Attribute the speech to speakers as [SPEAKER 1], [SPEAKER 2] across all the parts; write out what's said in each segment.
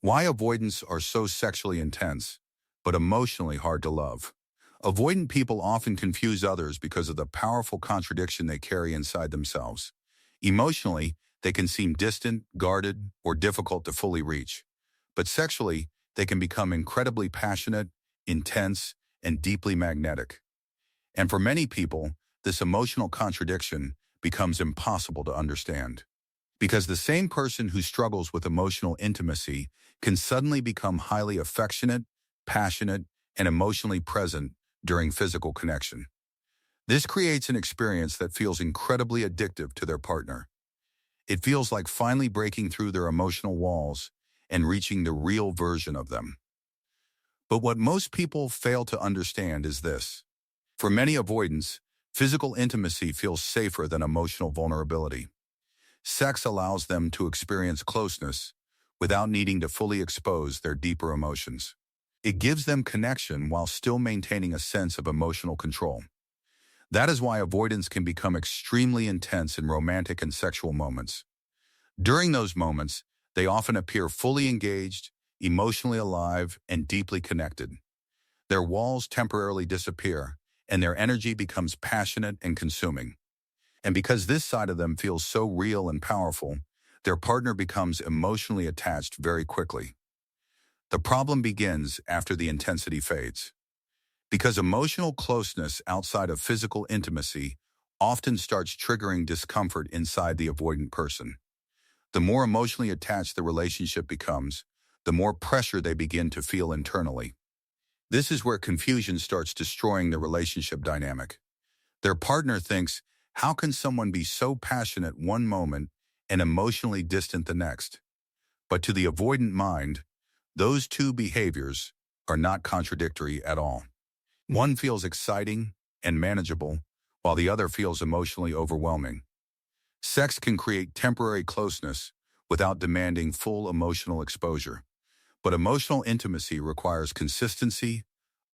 [SPEAKER 1] Why avoidants are so sexually intense, but emotionally hard to love. Avoidant people often confuse others because of the powerful contradiction they carry inside themselves. Emotionally, they can seem distant, guarded, or difficult to fully reach. But sexually, they can become incredibly passionate, intense, and deeply magnetic. And for many people, this emotional contradiction becomes impossible to understand. Because the same person who struggles with emotional intimacy can suddenly become highly affectionate, passionate, and emotionally present during physical connection. This creates an experience that feels incredibly addictive to their partner. It feels like finally breaking through their emotional walls and reaching the real version of them. But what most people fail to understand is this. For many avoidants, physical intimacy feels safer than emotional vulnerability. Sex allows them to experience closeness without needing to fully expose their deeper emotions. It gives them connection while still maintaining a sense of emotional control. That is why avoidance can become extremely intense in romantic and sexual moments. During those moments, they often appear fully engaged, emotionally alive, and deeply connected. Their walls temporarily disappear, and their energy becomes passionate and consuming. And because this side of them feels so real and powerful, their partner becomes emotionally attached very quickly. The problem begins after the intensity fades. Because emotional closeness outside of physical intimacy often starts triggering discomfort inside the avoidant person. The more emotionally attached the relationship becomes, the more pressure they begin to feel internally. This is where confusion starts destroying the relationship dynamic. Their partner thinks, how can someone be so passionate one moment and emotionally distant the next? But to the avoidant mind, those two behaviors are not contradictory at all. One feels exciting and manageable, while the other feels emotionally overwhelming. Sex can create temporary closeness without demanding full emotional exposure. But emotional intimacy requires consistency,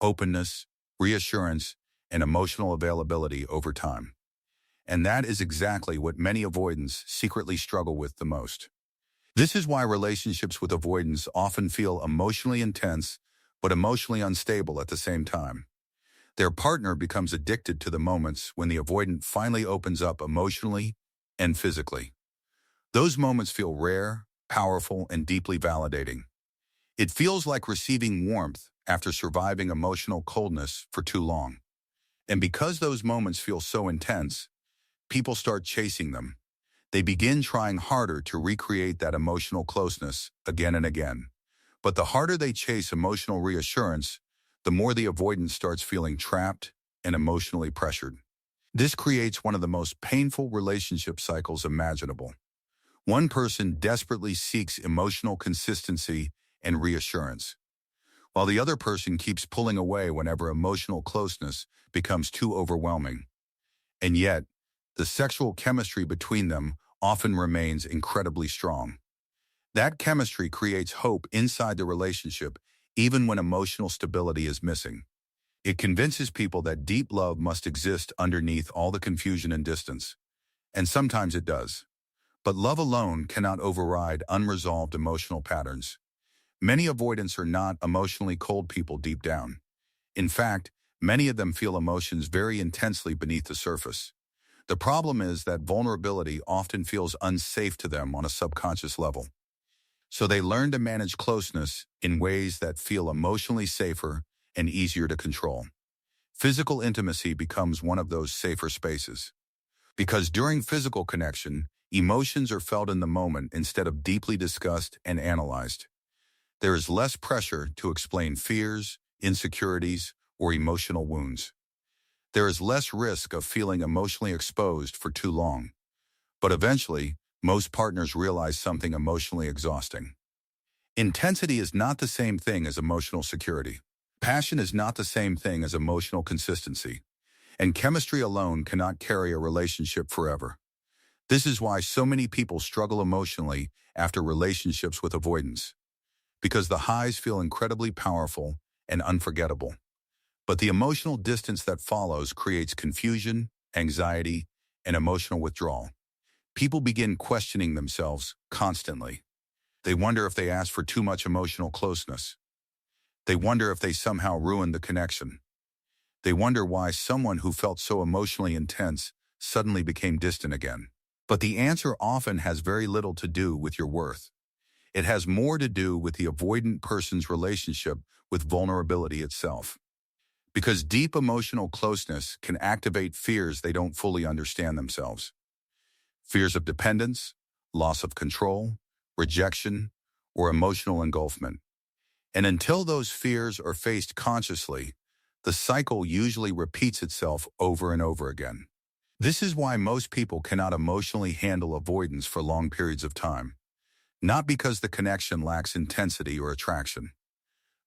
[SPEAKER 1] openness, reassurance, and emotional availability over time. And that is exactly what many avoidants secretly struggle with the most. This is why relationships with avoidants often feel emotionally intense, but emotionally unstable at the same time. Their partner becomes addicted to the moments when the avoidant finally opens up emotionally and physically. Those moments feel rare, powerful, and deeply validating. It feels like receiving warmth after surviving emotional coldness for too long. And because those moments feel so intense, people start chasing them. They begin trying harder to recreate that emotional closeness again and again. But the harder they chase emotional reassurance, the more the avoidant starts feeling trapped and emotionally pressured. This creates one of the most painful relationship cycles imaginable. One person desperately seeks emotional consistency and reassurance, while the other person keeps pulling away whenever emotional closeness becomes too overwhelming. And yet, the sexual chemistry between them often remains incredibly strong. That chemistry creates hope inside the relationship even when emotional stability is missing. It convinces people that deep love must exist underneath all the confusion and distance. And sometimes it does. But love alone cannot override unresolved emotional patterns. Many avoidants are not emotionally cold people deep down. In fact, many of them feel emotions very intensely beneath the surface. The problem is that vulnerability often feels unsafe to them on a subconscious level. So they learn to manage closeness in ways that feel emotionally safer and easier to control. Physical intimacy becomes one of those safer spaces. Because during physical connection, emotions are felt in the moment instead of deeply discussed and analyzed. There is less pressure to explain fears, insecurities, or emotional wounds. There is less risk of feeling emotionally exposed for too long. But eventually, most partners realize something emotionally exhausting. Intensity is not the same thing as emotional security. Passion is not the same thing as emotional consistency. And chemistry alone cannot carry a relationship forever. This is why so many people struggle emotionally after relationships with avoidance. Because the highs feel incredibly powerful and unforgettable. But the emotional distance that follows creates confusion, anxiety, and emotional withdrawal. People begin questioning themselves constantly. They wonder if they ask for too much emotional closeness. They wonder if they somehow ruined the connection. They wonder why someone who felt so emotionally intense suddenly became distant again. But the answer often has very little to do with your worth. It has more to do with the avoidant person's relationship with vulnerability itself. Because deep emotional closeness can activate fears they don't fully understand themselves. Fears of dependence, loss of control, rejection, or emotional engulfment. And until those fears are faced consciously, the cycle usually repeats itself over and over again. This is why most people cannot emotionally handle avoidance for long periods of time. Not because the connection lacks intensity or attraction,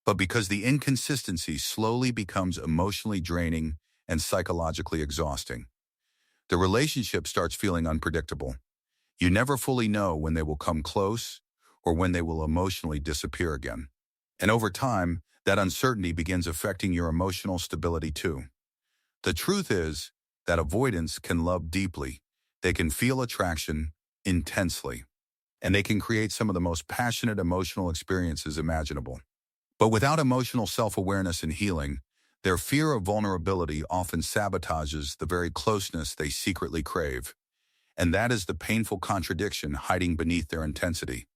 [SPEAKER 1] but because the inconsistency slowly becomes emotionally draining and psychologically exhausting. The relationship starts feeling unpredictable. You never fully know when they will come close or when they will emotionally disappear again. And over time, that uncertainty begins affecting your emotional stability too. The truth is that avoidants can love deeply, they can feel attraction intensely, and they can create some of the most passionate emotional experiences imaginable. But without emotional self-awareness and healing, their fear of vulnerability often sabotages the very closeness they secretly crave. And that is the painful contradiction hiding beneath their intensity.